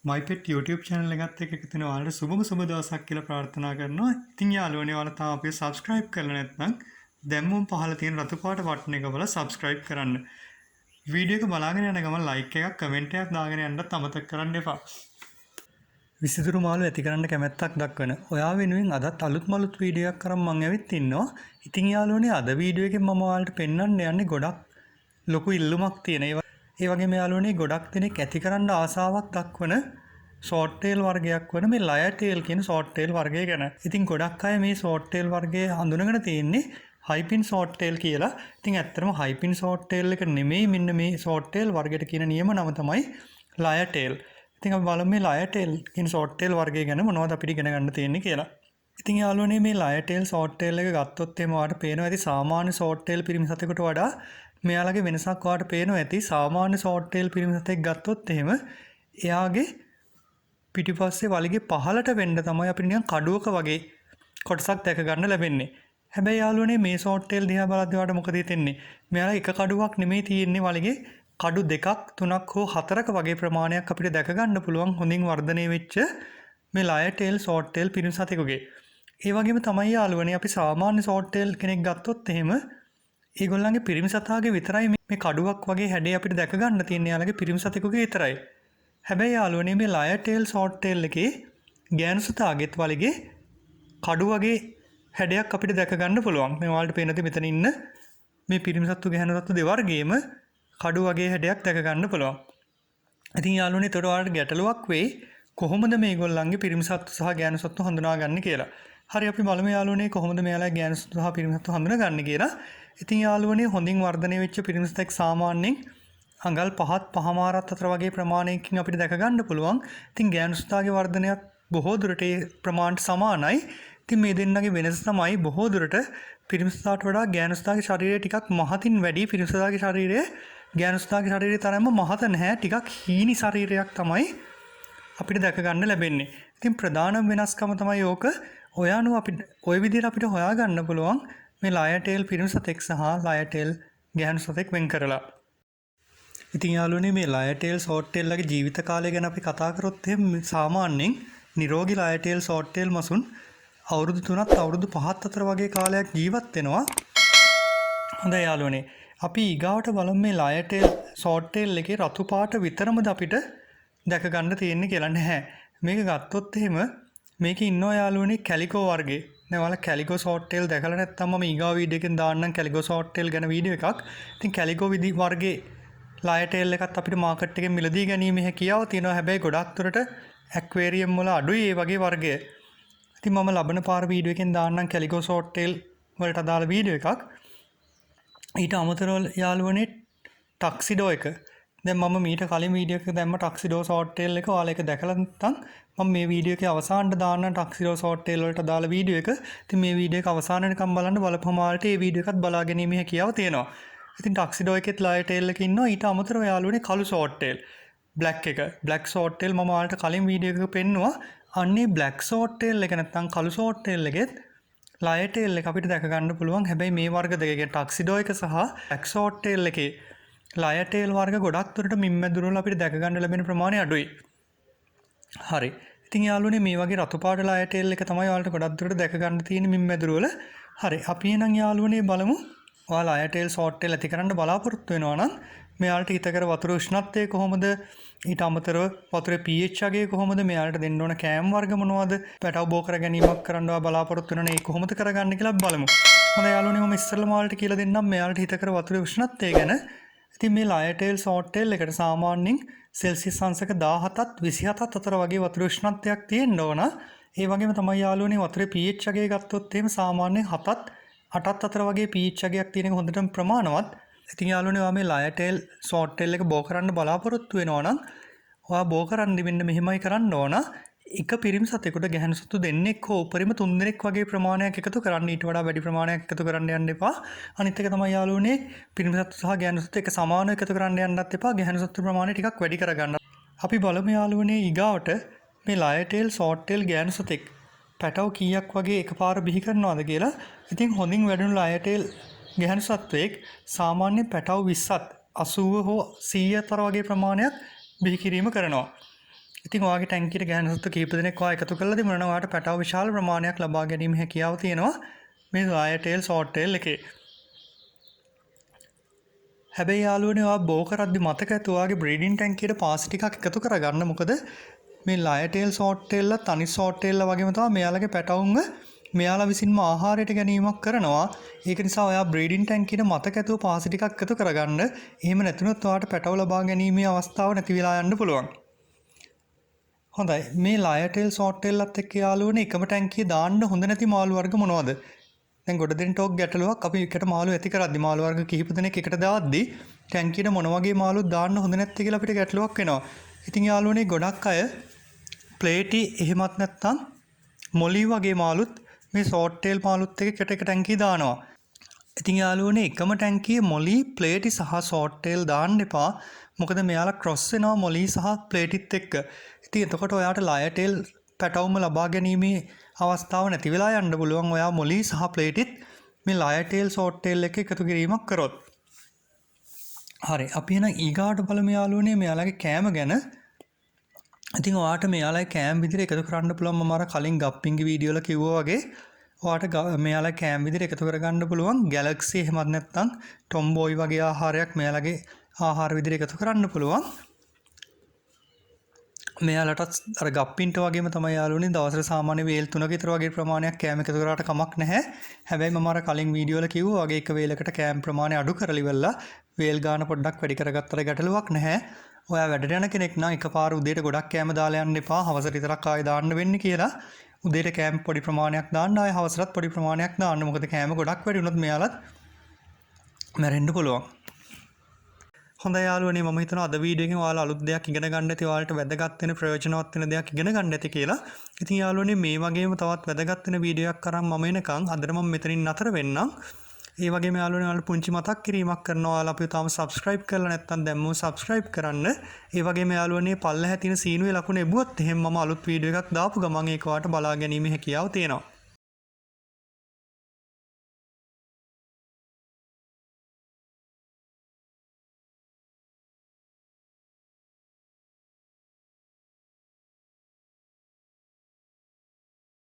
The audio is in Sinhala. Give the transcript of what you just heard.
මයිපෙට් YouTube channel එකත් එක්ක එකතු වෙන ඔයාලට සුබ දවසක් කියලා ප්‍රාර්ථනා කරනවා. ඉතින් යාළුවනේ ඔයාලා තාම අපිව subscribe කරලා නැත්නම් දැම්මම පහළ තියෙන රතු පාට බටන් එක බලලා subscribe කරන්න. වීඩියෝ එක බලාගෙන යන ගමන් like එකක් comment එකක් දාගෙන යන්නත් අමතක කරන්න එපා. විසිතුරු මාළු ඇති කරන්න කැමැත්තක් දක්වන ඔයා වෙනුවෙන් අදත් අලුත් මලුත් වීඩියෝ එකක් කරන් මම ඇවිත් ඉන්නවා. ඉතින් යාළුවනේ අද වීඩියෝ එකෙන් මම ඔයාලට පෙන්වන්න යන්නේ ගොඩක් ලොකු ඉල්ලුමක් තියෙන ඒ වගේම යාළුවනේ ගොඩක් දෙනෙක් ඇති කරන්න ආසාවක් දක්වන ෂෝට් ටේල් වර්ගයක් වන මේ ලයර් ටේල් කියන ෂෝට් ටේල් වර්ගය ගැන. ඉතින් ගොඩක් අය මේ ෂෝට් ටේල් වර්ගය හඳුනගෙන තියෙන්නේ හයිපින් ෂෝට් ටේල් කියලා. ඉතින් ඇත්තටම හයිපින් ෂෝට් ටේල් එක නෙමෙයි මෙන්න මේ ෂෝට් ටේල් වර්ගයට කියන නියම නම තමයි ලයර් ටේල්. ඉතින් අපි බලමු මේ ලයර් ටේල් කියන ෂෝට් ටේල් වර්ගය ගැන මොනවද අපිට ඉගෙන ගන්න තියෙන්නේ කියලා. ඉතින් යාළුවනේ මේ ලයර් ටේල් ෂෝට් ටේල් එක ගත්තොත් එහෙම ඔයාලට පේනවා ඇති සාමාන්‍ය ෂෝට් ටේල් පිරිමි සතෙකුට වඩා මෙයාලගේ වෙනසක් ඔයාලට පේනවා ඇති. සාමාන්‍ය ෂෝට් ටේල් පිරිමි සතෙක් ගත්තොත් එහෙම එයාගේ පිටිපස්සේ වලිගේ පහලට වෙන්න තමයි අපිට නිකන් කඩුවක වගේ කොටසක් දැක ගන්න ලැබෙන්නේ. හැබැයි යාළුවනේ මේ ෂෝට් ටේල් දිහා බලද්දී ඔයාලට මොකද හිතෙන්නේ? මෙයාලා එක කඩුවක් නෙමෙයි තියෙන්නේ වලිගේ කඩු දෙකක් තුනක් හෝ හතරක වගේ ප්‍රමාණයක් අපිට දැක ගන්න පුළුවන් හොඳින් වර්ධනය වෙච්ච මේ ලයර් ටේල් ෂෝට් ටේල් පිරිමි සතෙකුගේ. ඒ වගේම තමයි යාළුවනේ අපි සාමාන්‍ය ෂෝට් ටේල් කෙනෙක් ගත්තොත් එහෙම ඒගොල්ලන්ගේ පිරිමි සතාගේ විතරයි මේ කඩුවක් වගේ හැඩය අපිට දැක ගන්න තියෙන්නේ යාළුවගේ පිරිමි සතෙකුගේ විතරයි. හැබැයි යාළුවනේ මේ ලයර් ටේල් ෂෝට් ටේල් එකේ ගෑනු සතාගෙත් වලිගේ කඩු වගේ හැඩයක් අපිට දැක ගන්න පුළුවන්. මේ ඔයාලට පේනද මෙතන ඉන්න මේ පිරිමි සත්තු ගැහැණු සත්තු දෙවර්ගයේම කඩු වගේ හැඩයක් දැක ගන්න පුළුවන්. ඉතින් යාළුවනේ ඒතකොට ඔයාලට ගැටලුවක් වෙයි කොහොමද මේගොල්ලන්ගේ පිරිමි සත්තු සහ ගෑනු සත්තු හඳුනාගන්නේ කියලා. හරි අපි බලමු යාළුවනේ කොහොමද මෙයාලා ගෑනු සත්තු සහ පිරිමි සත්තු හඳුනාගන්නේ කියලා. ඉතින් යාළුවනේ හොඳින් වර්ධනය වෙච්ච පිරිමි සතෙක් සාමාන්‍යයෙන් අඟල් 5ත් 5මාරත් අතර වගේ ප්‍රමාණයකින් අපිට දැක ගන්න පුළුවන්. ඉතින් ගෑනු සතාගේ වර්ධනයත් බොහෝ දුරට ඒ ප්‍රමාණයට සමානයි. ඉතින් මේ දෙන්නගේ වෙනස තමයි බොහෝ දුරට පිරිමි සතාට වඩා ගෑනු සතාගේ ශරීරය ටිකක් මහතින් වැඩි. පිරිමි සතාගේ ශරීරය ගෑනු සතාගේ ශරීරය තරම්ම මහත නැහැ. ටිකක් හීනි ශරීරයක් තමයි අපිට දැක ගන්න ලැබෙන්නේ. ඉතින් ප්‍රධානම වෙනස්කම තමයි ඕක. ඔයානුව අපිට ওই විදිහට අපිට හොයා ගන්න පුළුවන් මේ ලයර් ටේල් පිරිමි සතෙක් සහ ලයර් ටේල් ගෑනු සතෙක් වෙන් කරලා. ඉතින් යාළුවනේ මේ ලයර් ටේල් ෂෝට් ටේල් ලගේ ජීවිත කාලය ගැන අපි කතා කරොත් එහෙම සාමාන්‍යයෙන් නිරෝගී ලයර් ටේල් ෂෝට් ටේල් මසුන් අවුරුදු 3ත් අවුරුදු 5ත් අතර වගේ කාලයක් ජීවත් වෙනවා. හොඳයි යාළුවනේ. අපි ඊගාවට බලමු මේ ලයර් ටේල් ෂෝට් ටේල් එකේ රතු පාට විතරමද අපිට දැක ගන්න තියෙන්නේ කියලා. නැහැ. මේක ගත්තොත් එහෙම මේකේ ඉන්නවා යාළුවනේ කැලිකෝ වර්ගේ. දැන් ඔයාලා කැලිකෝ ෂෝට් ටේල් දැකලා නැත්නම් මම ඊගාව වීඩියෝ එකෙන් දාන්නම් කැලිකෝ ෂෝට් ටේල් ගැන වීඩියෝ එකක්. ඉතින් කැලිකෝ වර්ගේ ලයර් ටේල් එකත් අපිට මාකට් එකෙන් මිලදී ගැනීමේ හැකියාව තියෙනවා. හැබැයි ගොඩක් දුරට ඇක්වේරියම් වල අඩුයි මේ වගේ වර්ගය. ඉතින් මම ලබන පාර වීඩියෝ එකෙන් දාන්නම් කැලිකෝ ෂෝට් ටේල් වලට අදාළ වීඩියෝ එකක්. ඊට අමතරව යාළුවනේ ටක්සිඩෝ එක. දැන් මම මීට කලින් වීඩියෝ එකක දැම්ම ටක්සිඩෝ ෂෝට් ටේල් එක. ඔයාලා ඒක දැකලා නැත්නම් මම මේ වීඩියෝ එකේ අවසානට දාන්න ටක්සිඩෝ ෂෝට් ටේල් වලට අදාළ වීඩියෝ එක. ඉතින් මේ වීඩියෝ එක අවසාන වෙනකම් බලන්න බලපුවම ඔයාලට මේ වීඩියෝ එකත් බලා ගැනීමේ හැකියාව තියෙනවා. ඉතින් ටක්සිඩෝ එකෙත් ලයර් ටේල් එක ඉන්නවා. ඊට අමතරව යාළුවනේ කළු ෂෝට් ටේල් බ්ලැක් එක බ්ලැක් ෂෝට් ටේල් මම ඔයාලට කලින් වීඩියෝ එකක පෙන්නුවා. අන්නේ බ්ලැක් ෂෝට් ටේල් එක නැත්නම් කළු ෂෝට් ටේල් එකෙත් ලයර් ටේල් එක අපිට දැක ගන්න පුළුවන්. හැබැයි මේ වර්ග දෙකේ ටක්සිඩෝ එක සහ බ්ලැක් ෂෝට් ටේල් එකේ ලයර් ටේල් වර්ග ගොඩක් දුරට මින්මැදුරු වල අපිට දැක ගන්න ලැබෙන ප්‍රමාණය අඩුයි. හරි. ඉතින් යාළුවනේ මේ වගේ රතු පාට ලයර් ටේල් එක තමයි ඔයාලට ගොඩක් දුරට දැක ගන්න තියෙන මින්මැදුරු වල. හරි. අපි එහෙනම් යාළුවනේ බලමු ඔයාලා ලයර් ටේල් ෂෝට් ටේල් ඇති කරන්න බලාපොරොත්තු වෙනවා නම් මෙයාලට හිතකර වතුර උෂ්ණත්වය කොහොමද? ඊට අමතරව වතුරේ pH අගය කොහොමද? මෙයාලට දෙන්න ඕන කෑම වර්ග මොනවද? පැටව බෝ කර ගැනීමක් කරන්න ඔයා බලාපොරොත්තු වෙනවනේ ඒ කොහොමද කරගන්නේ කියලා බලමු. හොඳයි යාළුවනේ මම ඉස්සෙල්ලාම ඔයාලට කියලා දෙන්නම් මෙයාලට හිතකර වතුරේ උෂ්ණත්වය ගැන. ඉතින් මේ ලයර් ටේල් ෂෝට් ටේල් එකට සාමාන්‍යයෙන් සෙල්සියස් අංශක 17ත් 27ත් අතර වගේ වතුර උෂ්ණත්වයක් තියෙන්න ඕන. ඒ වගේම තමයි යාළුවනේ වතුරේ pH අගය ගත්තොත් එහෙම සාමාන්‍යයෙන් 7ත් 8ත් අතර වගේ pH අගයක් තියෙන එක හොඳටම ප්‍රමාණවත්. ඉතින් යාළුවනේ ඔයා මේ ලයර් ටේල් ෂෝට් ටේල් එක බෝ කරන්න බලාපොරොත්තු වෙනවා නම් ඔයා බෝ කරන්න මෙන්න මෙහෙමයි කරන්න ඕන. එක පිරිමි සතෙකුට ගැහැණු සතු දෙන්නෙක් හෝ උපරිම 3 දෙනෙක් වගේ ප්‍රමාණයක් එකතු කරන්න. ඊට වඩා වැඩි ප්‍රමාණයක් එකතු කරන්න යන්න එපා. අනිත් එක තමයි යාළුවනේ පිරිමි සතු සහ ගැහැණු සතු එක සමානව එකතු කරන්න යන්නත් එපා. ගැහැණු සතු ප්‍රමාණය ටිකක් වැඩි කරගන්න. අපි බලමු යාළුවනේ ඊගාවට මේ ලයර් ටේල් ෂෝට් ටේල් ගැහැණු සතෙක් පැටව කීයක් වගේ එකපාර බිහි කරනවද කියලා. ඉතින් හොඳින් වැඩුණු ලයර් ටේල් ගැහැණු සත්වයෙක් සාමාන්‍ය පැටව 20ත් 80 හෝ 100 අතර වගේ ප්‍රමාණයක් බිහි කිරීම කරනවා. ඉතින් ඔයාගේ ටැංකියට ගැහෙන සතු කීප දෙනෙක් ඔයා එකතු කරලා තිබුණා නම් ඔයාට පැටව විශාල ප්‍රමාණයක් ලබා ගැනීම හැකියාව තියෙනවා මේ ලයර් ටේල් ෂෝට් ටේල් එකේ. හැබැයි යාළුවනේ ඔයා බෝ කරද්දි මතක ඇතුව ඔයාගේ බ්‍රීඩින් ටැංකියට පාස් ටිකක් එකතු කරගන්න. මොකද මේ ලයර් ටේල් ෂෝට් ටේල්ලා තනි ෂෝට් ටේල්ලා වගේම තමයි මෙයාලගේ පැටවුන්ව මෙයාලා විසින්ම ආහාරයට ගැනීමක් කරනවා. ඒක නිසා ඔයා බ්‍රීඩින් ටැංකියට මතක ඇතුව පාස් ටිකක් එකතු කරගන්න. එහෙම නැතුනොත් ඔයාට පැටව ලබා ගැනීමේ අවස්ථාව නැති වෙලා යන්න පුළුවන්. හොඳයි, මේ ලයර් ටේල් ෂෝට් ටේල්ලත් එක්ක යාළුවනේ එකම ටැංකියේ දාන්න හොඳ නැති මාළු වර්ග මොනවද? දැන් ගොඩ දෙන ටෝක් ගැටලුවක් අපි එකට මාළු ඇති කරද්දි මාළු වර්ග කිහිප දෙනෙක් එකට දාද්දි ටැංකියට මොන වගේ මාළුත් දාන්න හොඳ නැත්තේ කියලා අපිට ගැටලුවක් වෙනවා. ඉතින් යාළුවනේ ගොඩක් අය ප්ලේටි එහෙමත් නැත්නම් මොලි වගේ මාළුත් මේ ෂෝට් ටේල් මාළුත් එක්ක එක ටැංකිය දානවා. ඉතින් යාළුවනේ එකම ටැංකියේ මොලි ප්ලේටි සහ ෂෝට් ටේල් දාන්න එපා. මොකද මෙයාලා ක්‍රොස් වෙනවා මොලි සහ ප්ලේටිත් එක්ක. ඉතින් එතකොට ඔයාට ලයර් ටේල් පැටවුම ලබා ගැනීමේ අවස්ථාව නැති වෙලා යන්න පුළුවන්. ඔයා මොලි සහ ප්ලේටිත් මේ ලයර් ටේල් ෂෝට් ටේල් එක එකතු කිරීමක් කරොත්. හරි, අපි එහෙනම් ඊගාට බලමු යාළුවනේ මෙයාලගේ කෑම ගැන. ඉතින් ඔයාට මෙයාලගේ කෑම විදිහට එකතු කරන්න පුළුවන්. මම අර කලින් ගප්පින්ගේ වීඩියෝ වල කිව්වා වගේ ඔයාට මෙයාලගේ කෑම විදිහට එකතු කරගන්න පුළුවන්. ගැලැක්සි එහෙමත් නැත්නම් ටොම්බෝයි වගේ ආහාරයක් මෙයාලගේ ආහාර විදිහට එකතු කරන්න පුළුවන්. මෙයාලටත් අර ගප්පින්ට වගේම තමයි යාළුවනේ දවසට සාමාන්‍ය වේල් 3ක විතර වගේ ප්‍රමාණයක් කෑම එකතු කරාට කමක් නැහැ. හැබැයි මම අර කලින් වීඩියෝ වල කිව්වා වගේ එක වේලකට කෑම ප්‍රමාණය අඩු කරලා ඉවරලා වේල් ගාන පොඩ්ඩක් වැඩි කරගත්තට ගැටලුවක් නැහැ. ඔයා වැඩට යන කෙනෙක් නම් එකපාර උදේට ගොඩක් කෑම දාලා යන්න එපා. හවසට විතරක් ආයෙ දාන්න වෙන්නේ කියලා. උදේට කෑම පොඩි ප්‍රමාණයක් දාන්න, ආයෙ හවසටත් පොඩි ප්‍රමාණයක් දාන්න. මොකද කෑම ගොඩක් වැඩි වුණොත් මෙයාලත් මැරෙන්න පුළුවන්. හොඳයි යාළුවනේ, මම හිතනවා අද වීඩියෝ එකෙන් ඔයාලා අලුත් දෙයක් ඉගෙන ගන්න ඇති, ඔයාලට වැදගත් වෙන ප්‍රයෝජනවත් වෙන දෙයක් ඉගෙන ගන්න ඇති කියලා. ඉතින් යාළුවනේ මේ වගේම තවත් වැදගත් වෙන වීඩියෝ එකක් අරන් මම එනකන් අදට මම මෙතනින් නතර වෙන්නම්. ඒ වගේම යාළුවනේ ඔයාලට පුංචි මතක් කිරීමක් කරනවා. ඔයාලා අපිව තාම subscribe කරලා නැත්නම් දැම්මම subscribe කරන්න. ඒ වගේම යාළුවනේ පල්ලෙහා තියෙන සීනුවේ ලකුණ එබුවත් එහෙම මම අලුත් වීඩියෝ එකක් දාපු ගමන් ඒක ඔයාලට බලා ගැනීමේ හැකියාව තියෙනවා.